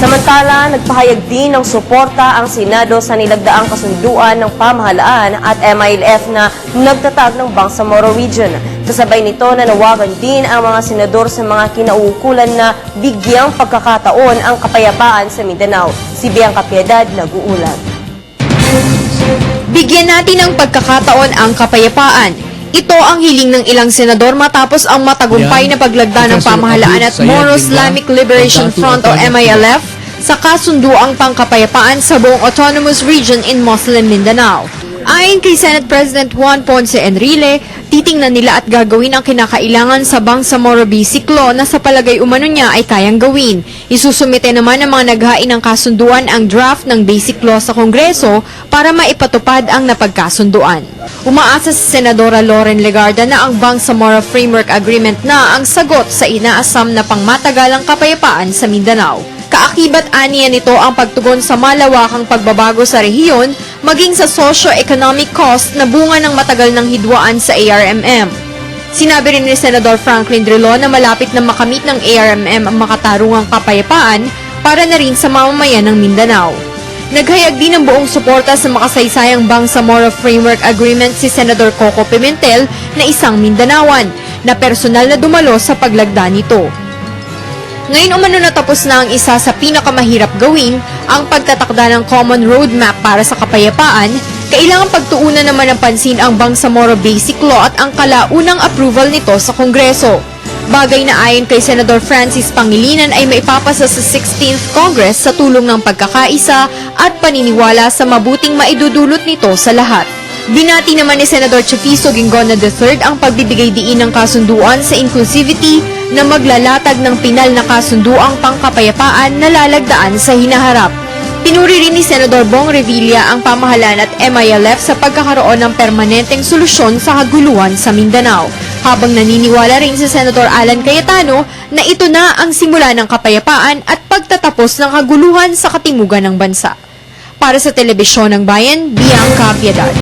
Samantala, nagpahayag din ng suporta ang Senado sa nilagdaang kasunduan ng pamahalaan at MILF na nagtatag ng Bangsamoro Region. Kasabay nito, nanawagan din ang mga senador sa mga kinauukulan na bigyang pagkakataon ang kapayapaan sa Mindanao. Si Bianca Piedad nag-uulat. Bigyan natin ng pagkakataon ang kapayapaan. Ito ang hiling ng ilang senador matapos ang matagumpay na paglagda ng pamahalaan at Moro Islamic Liberation Front o MILF sa kasunduang pangkapayapaan sa buong autonomous region in Muslim Mindanao. Ayon kay Senate President Juan Ponce Enrile, titingnan nila at gagawin ang kinakailangan sa Bangsamoro Basic Law na sa palagay umano niya ay kayang gawin. Isusumite naman ng mga naghain ng kasunduan ang draft ng Basic Law sa Kongreso para maipatupad ang napagkasunduan. Umaasa si Senadora Loren Legarda na ang Bangsamoro Framework Agreement na ang sagot sa inaasam na pangmatagalang kapayapaan sa Mindanao. Kaakibat aniya nito ang pagtugon sa malawakang pagbabago sa rehiyon maging sa socio-economic cost na bunga ng matagal ng hidwaan sa ARMM. Sinabi rin ni Senador Franklin Drilon na malapit na makamit ng ARMM ang makatarungang kapayapaan para na rin sa mamamayan ng Mindanao. Naghayag din ng buong suporta sa makasaysayang Bangsamoro Framework Agreement si Senador Coco Pimentel na isang Mindanawan na personal na dumalo sa paglagda nito. Ngayon umano natapos na ang isa sa pinakamahirap gawin, ang pagtatakda ng Common Roadmap para sa kapayapaan, kailangang pagtuunan naman ng pansin ang Bangsamoro Basic Law at ang kalaunang approval nito sa Kongreso. Bagay na ayon kay Senador Francis Pangilinan ay maipapasa sa 16th Congress sa tulong ng pagkakaisa at paniniwala sa mabuting maidudulot nito sa lahat. Binati naman ni Senador Chafizo Ginggona III ang pagbibigay diin ng kasunduan sa inclusivity na maglalatag ng pinal na kasunduang pangkapayapaan na lalagdaan sa hinaharap. Pinuri rin ni Senador Bong Revilla ang pamahalaan at MILF sa pagkakaroon ng permanenteng solusyon sa kaguluhan sa Mindanao, habang naniniwala rin si Senador Alan Cayetano na ito na ang simula ng kapayapaan at pagtatapos ng kaguluhan sa katimugan ng bansa. Para sa Telebisyon ng Bayan, Bianca Piedad.